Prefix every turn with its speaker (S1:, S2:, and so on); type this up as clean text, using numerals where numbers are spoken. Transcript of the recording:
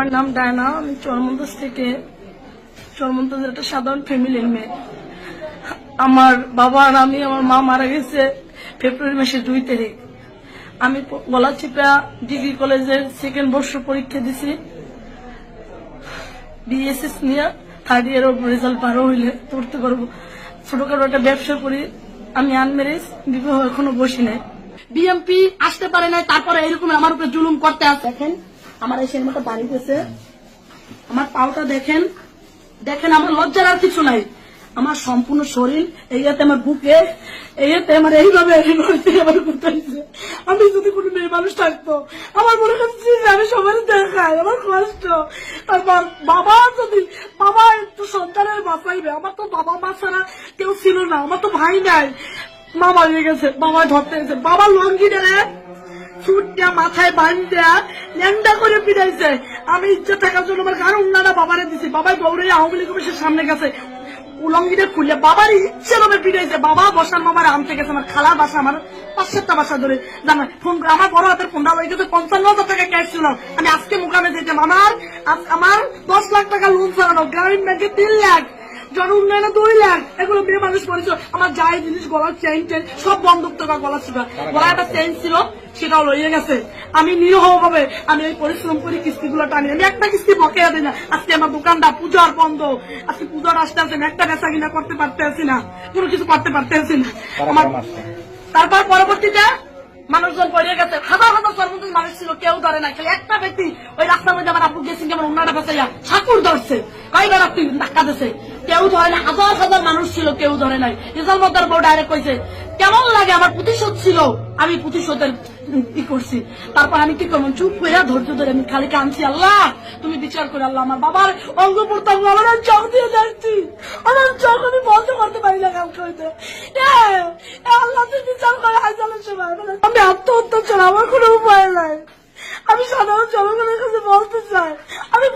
S1: আমার নাম ডায়না। আমি চরমন্দাজ থেকে, চরমন্দাজের একটা সাধারণ ফ্যামিলির মেয়ে। আমার বাবা আর আমি, আমার মা মারা গেছে ফেব্রুয়ারি মাসের 2 তারিখ। আমি গলাচিপা ডিগ্রি কলেজের 2nd বর্ষ পরীক্ষা দিছি, বিএসএস নিয়ে 3rd ইয়ার রেজাল্ট ভালো হইলে পড়তে পারবো। ছোটখাটো একটা ব্যবসা করি। আমি আনম্যারেজ, বিবাহ এখনো বসি নাই।
S2: বিএমপি আসতে পারে নাই, তারপরে এরকম আমার উপরে জুলুম করতে আসে। দেখেন আমার এই সের মতো বাড়ি গেছে, আমার পাওটা দেখেন, দেখেন আমার লজ্জার আর কিছু নাই। আমার সম্পূর্ণ শরীর, এইয়াতে আমার বুকে, এইয়াতে আমার এইভাবে আমার কোথাইছে। আমি যদি কোনো মেয়ে মানুষ থাকতো, আমার মনে করছি আমি সবার দেখাই, আমার কষ্ট। তারপর বাবা যদি, বাবা একটু সন্তানের বাঁচাইবে, আমার তো বাবা মা ছাড়া কেউ ছিল না, আমার তো ভাই নাই, মা মারিয়ে গেছে, বাবা ধরতে গেছে, বাবা লঙ্গি দেয় চুটটা মাথায় বান্ধা ল্যাংডা করে পিটাইছে। আমি ইজ্জত থাকার জন্য আমার গান উন্নাটা বাবারে দিছি, বাবাই দৌড়ে আওয়ামী লীগ অফিসের সামনে গেছে, উলঙ্গিটা খুললে বাবার ইচ্ছে ভাবে পিটাইছে। বাবা বসার মামার আনতে গেছে, আমার খালার বাসা, আমার 5-7টা বাসা ধরে জানা ফোন করে। আমার বড় হাতের ফোনটা হয়ে গেছে, 55,000 টাকা ক্যাশ ছিল। আমি আজকে মুকামে যেতাম, আমার 10 লাখ টাকা লোন চালানো, গ্রামীণ ব্যাংকে 3 লাখ, জন উন্নয়নে 2 লাখ, এগুলো মেয়ে মানুষ করেছে। আমার যাই জিনিস, গলার চেইন সব বন্ধক টাকা, গলা ছিল, গলা একটা চেইন ছিল, সেটাও লইয়ে গেছে। আমি নিরহ ভাবে আমি এই পরিশ্রম করি, কিস্তিগুলো টানি, আমি একটা কিস্তি বকেয়া দিই না। আজকে আমার দোকানটা পূজার বন্ধ, আজকে পূজার আসতে আসে একটা বেচা কিনা করতে পারতেছি না, কোনো কিছু করতে পারতেছি না। আমার তারপর পরবর্তীতে মানুষজন পড়ে গেছে, হাজার হাজার সর্বন্ত মানুষ ছিল, কেউ ধরে না। খালি একটা ব্যক্তি ওই রাস্তার মধ্যে আমার আপু গেছেন, আমার উন্নাটা ফেসাইয়া ঠাকুর ধরছে, কয়েকবার আপনি ধাক্কা দিছে, কেউ ধরে না। হাজার হাজার মানুষ ছিল, কেউ ধরে নাই। রেজাল মদ্দার বউ ডাইরেক্ট কইছে কেমন লাগে, আমার প্রতিশোধ ছিল, আমি প্রতিশোধের ই করছি। তারপর আমি কি করবো, চুপ করে ধৈর্য ধরে আমি খালি কাঁদছি, আল্লাহ তুমি বিচার করে। আল্লাহ আমার বাবার অঙ্গ প্রত্যঙ্গ আমার চোখ দিয়ে যাচ্ছি, আমার চোখ আমি বন্ধ করতে পারি না কালকে হইতে। আল্লাহ তুমি বিচার করে আইসালের সময় আমি আত্মহত্যা ছাড়া আমার কোনো উপায় নাই। আমি সাধারণ জনগণের কাছে বলতে চাই, আমি